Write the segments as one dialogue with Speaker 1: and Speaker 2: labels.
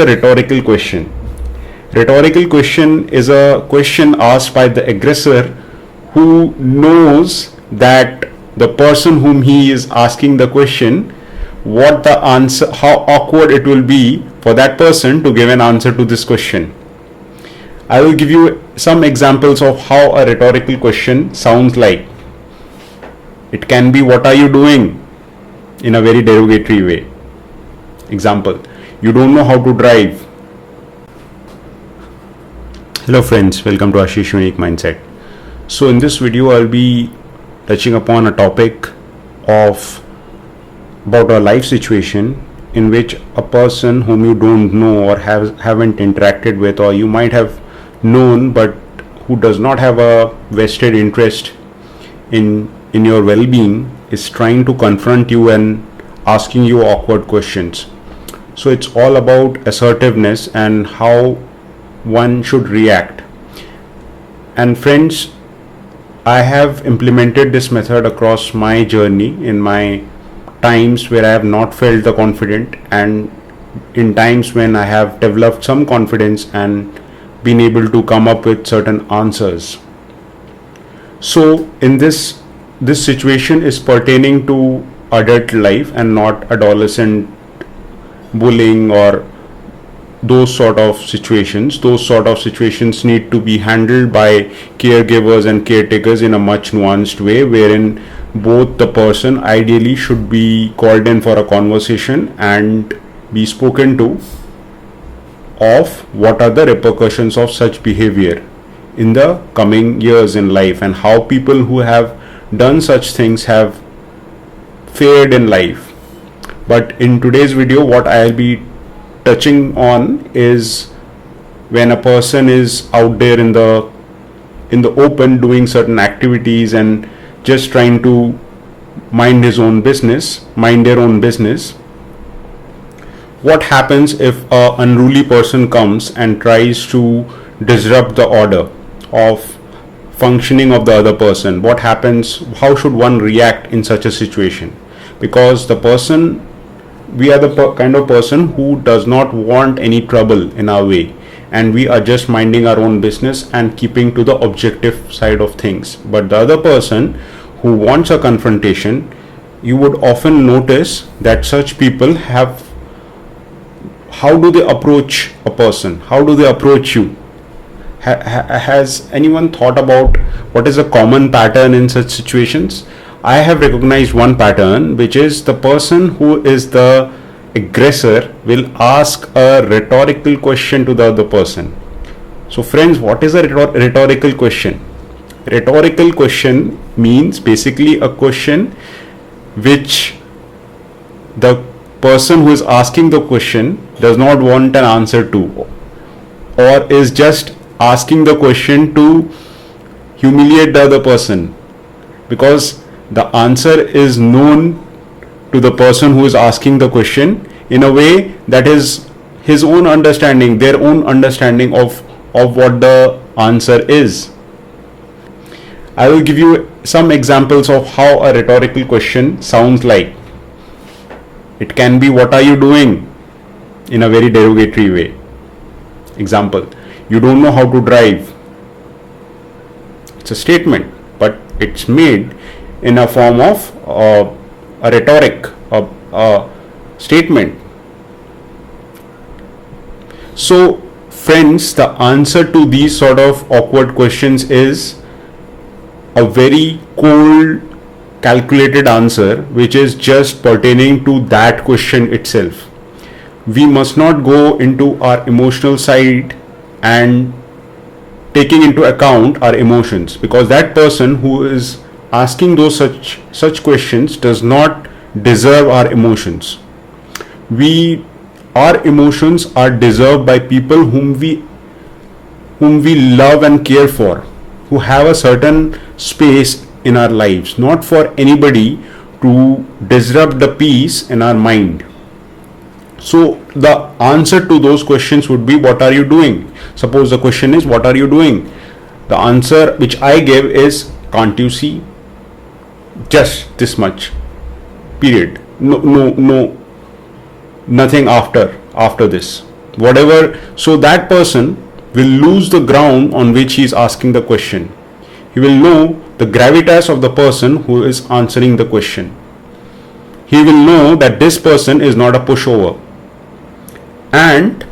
Speaker 1: A rhetorical question. Rhetorical question is a question asked by the aggressor who knows that the person whom he is asking the question, what the answer, how awkward it will be for that person to give an answer to this question. I will give you some examples of how a rhetorical question sounds like. It can be, what are you doing? In a very derogatory way. Example, you don't know how to drive. Hello friends, welcome to Ashish Unique Mindset. So in this video I'll be touching upon a topic of about a life situation in which a person whom you don't know or haven't interacted with, or you might have known but who does not have a vested interest in your well-being, is trying to confront you and asking you awkward questions. So it's all about assertiveness and how one should react. And friends, I have implemented this method across my journey in my times where I have not felt the confident, and in times when I have developed some confidence and been able to come up with certain answers. So in this situation is pertaining to adult life and not adolescent bullying or those sort of situations. Those sort of situations need to be handled by caregivers and caretakers in a much nuanced way, wherein both the person ideally should be called in for a conversation and be spoken to of what are the repercussions of such behavior in the coming years in life, and how people who have done such things have fared in life. But in today's video, what I'll be touching on is when a person is out there in the open doing certain activities and just trying to mind their own business. What happens if an unruly person comes and tries to disrupt the order of functioning of the other person? What happens? How should one react in such a situation? Because we are the kind of person who does not want any trouble in our way, and we are just minding our own business and keeping to the objective side of things. But the other person who wants a confrontation, you would often notice that such people have, how do they approach a person? How do they approach you? Has anyone thought about what is a common pattern in such situations? I have recognized one pattern, which is the person who is the aggressor will ask a rhetorical question to the other person. So friends, what is a rhetorical question? Rhetorical question means basically a question which the person who is asking the question does not want an answer to, or is just asking the question to humiliate the other person, because the answer is known to the person who is asking the question in a way that is his own understanding, their own understanding of what the answer is. I will give you some examples of how a rhetorical question sounds like. It can be, what are you doing? In a very derogatory way. Example, you don't know how to drive. It's a statement, but it's made in a form of a rhetoric, a statement. So friends, the answer to these sort of awkward questions is a very cold, calculated answer, which is just pertaining to that question itself. We must not go into our emotional side and taking into account our emotions, because that person who is asking those such questions does not deserve our emotions. Our emotions are deserved by people whom we love and care for, who have a certain space in our lives, not for anybody to disrupt the peace in our mind. So the answer to those questions would be, what are you doing? Suppose the question is, what are you doing? The answer which I give is, can't you see? Just this much. Period. No, nothing after this. whatever, so that person will lose the ground on which he is asking the question. He will know the gravitas of the person who is answering the question. He will know that this person is not a pushover, and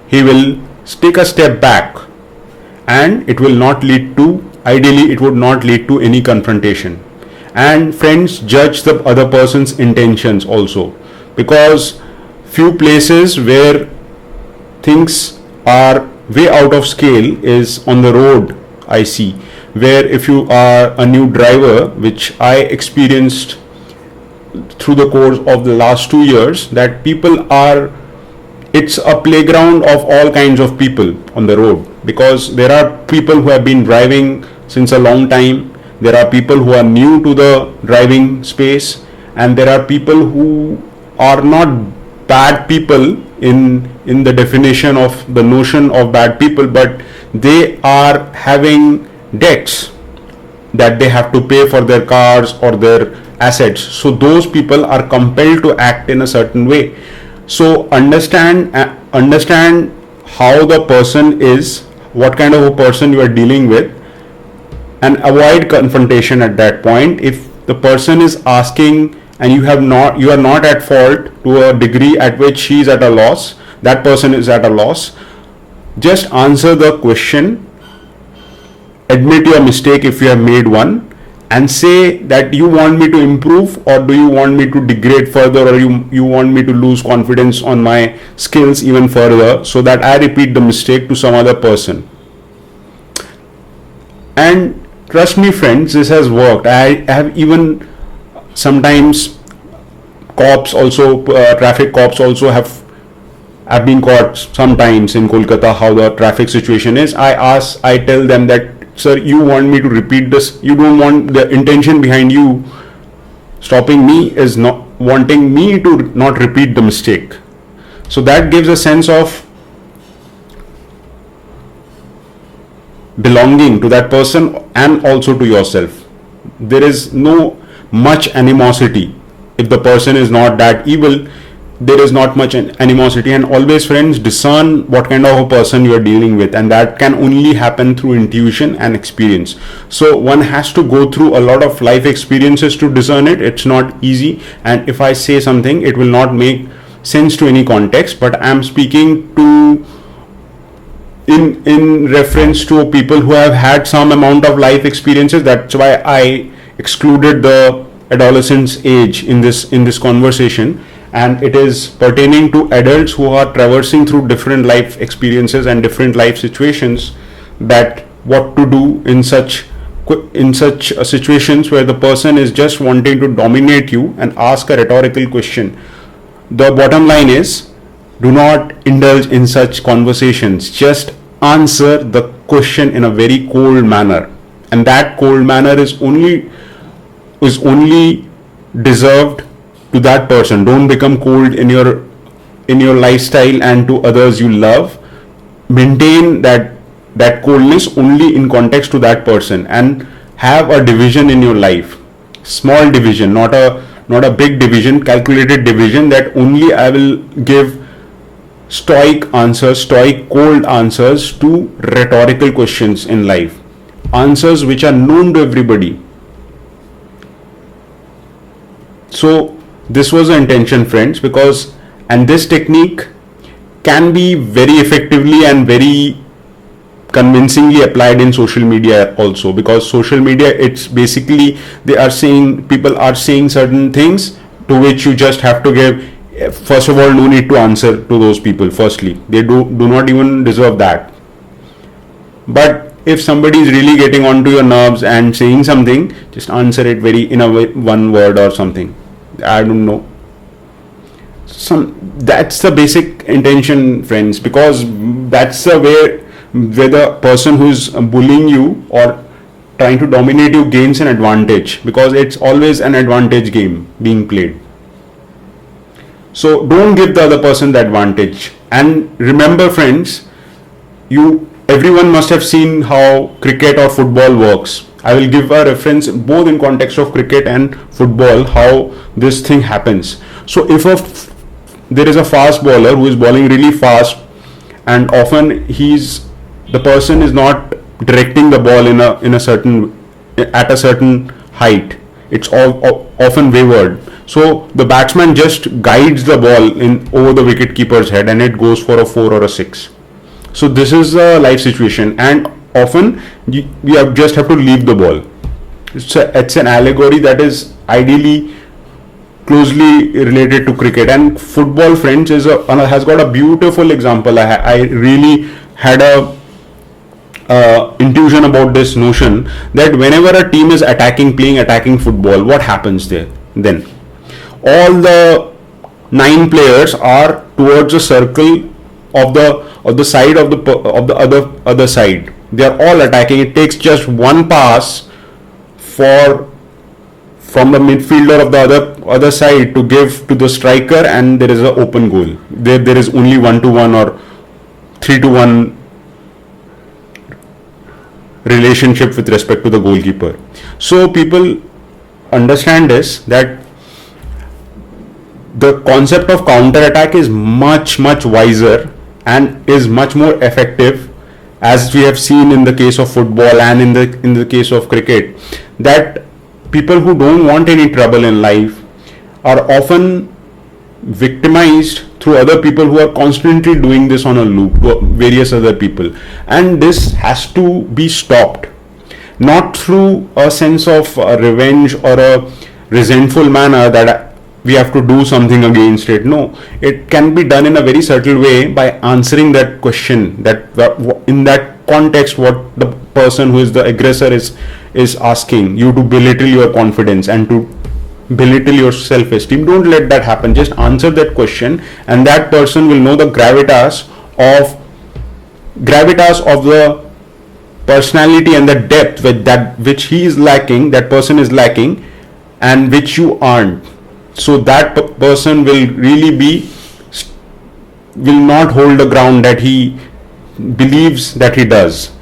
Speaker 1: he will take a step back, and it will not lead to, ideally it would not lead to any confrontation. And friends, judge the other person's intentions also, because few places where things are way out of scale is on the road. I see, where if you are a new driver, which I experienced through the course of the last 2 years, that people are, it's a playground of all kinds of people on the road, because there are people who have been driving since a long time, there are people who are new to the driving space, and there are people who are not bad people in the definition of the notion of bad people, but they are having debts that they have to pay for their cars or their assets. So those people are compelled to act in a certain way. So understand how the person is, what kind of a person you are dealing with, and avoid confrontation at that point. If the person is asking and you are not at fault to a degree at which he is at a loss, that person is at a loss, just answer the question, admit your mistake if you have made one, and say that you want me to improve, or do you want me to degrade further, or you want me to lose confidence on my skills even further, so that I repeat the mistake to some other person. And trust me friends, this has worked. I have even sometimes cops also, traffic cops also have been caught sometimes in Kolkata, how the traffic situation is. I tell them that, sir, you want me to repeat this, you don't want, the intention behind you stopping me is not wanting me to not repeat the mistake. So that gives a sense of belonging to that person and also to yourself. There is no much animosity. If the person is not that evil, there is not much animosity. And always friends, discern what kind of a person you are dealing with, and that can only happen through intuition and experience. So one has to go through a lot of life experiences to discern it. It's not easy, and if I say something, it will not make sense to any context, but I am speaking to in reference to people who have had some amount of life experiences. That's why I excluded the adolescence age in this conversation, and it is pertaining to adults who are traversing through different life experiences and different life situations, that what to do in such situations where the person is just wanting to dominate you and ask a rhetorical question. The bottom line is, do not indulge in such conversations. Just answer the question in a very cold manner, and that cold manner is only deserved to that person. Don't become cold in your lifestyle and to others you love. Maintain that coldness only in context to that person, and have a division in your life, small division, not a big division, calculated division, that only I will give stoic cold answers to rhetorical questions in life, answers which are known to everybody. So this was the intention, friends, because, and this technique can be very effectively and very convincingly applied in social media also, because social media, it's basically, people are saying certain things to which you just have to give, first of all, no need to answer to those people. Firstly, they do not even deserve that. But if somebody is really getting onto your nerves and saying something, just answer it one word or something. I don't know. That's the basic intention, friends, because that's the way where the person who is bullying you or trying to dominate you gains an advantage, because it's always an advantage game being played. So don't give the other person the advantage. And remember, friends, everyone must have seen how cricket or football works. I will give a reference both in context of cricket and football, how this thing happens. So if there is a fast bowler who is bowling really fast, and often the person is not directing the ball in a certain at a certain height. It's often wavered, so the batsman just guides the ball in over the wicket keeper's head and it goes for a 4 or a 6. So this is a life situation, and often just have to leave the ball. It's an allegory that is ideally closely related to cricket, and football, friends, has got a beautiful example. I really had a intuition about this notion that whenever a team is playing attacking football, what happens there? Then all the 9 players are towards the circle of the side of the other side. They are all attacking. It takes just one pass from the midfielder of the other side to give to the striker, and there is an open goal. There is only 1-1 or 3-1 relationship with respect to the goalkeeper. So people understand this, that the concept of counter attack is much wiser and is much more effective, as we have seen in the case of football and in the case of cricket, that people who don't want any trouble in life are often victimized through other people who are constantly doing this on a loop to various other people, and this has to be stopped, not through a sense of revenge or a resentful manner that we have to do something against it. No, it can be done in a very subtle way by answering that question, that in that context what the person who is the aggressor is asking you, to belittle your confidence and to belittle your self-esteem. Don't let that happen. Just answer that question, and that person will know the gravitas of the personality and the depth which he is lacking, that person is lacking, and which you aren't. So that person will not hold the ground that he believes that he does.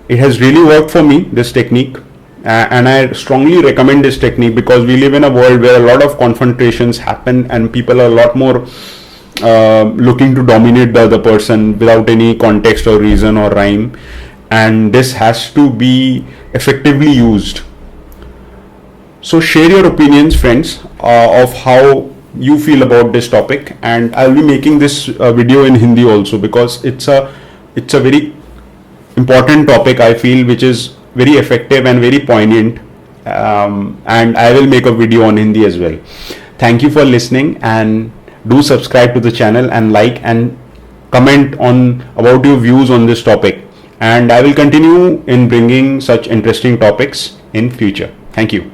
Speaker 1: It has really worked for me, this technique, and I strongly recommend this technique, because we live in a world where a lot of confrontations happen and people are a lot more looking to dominate the other person without any context or reason or rhyme, and this has to be effectively used. So share your opinions, friends, of how you feel about this topic, and I'll be making this video in Hindi also, because it's a very important topic, I feel, which is very effective and very poignant, and I will make a video on Hindi as well. Thank you for listening, and do subscribe to the channel and like and comment about your views on this topic, and I will continue in bringing such interesting topics in future. Thank you.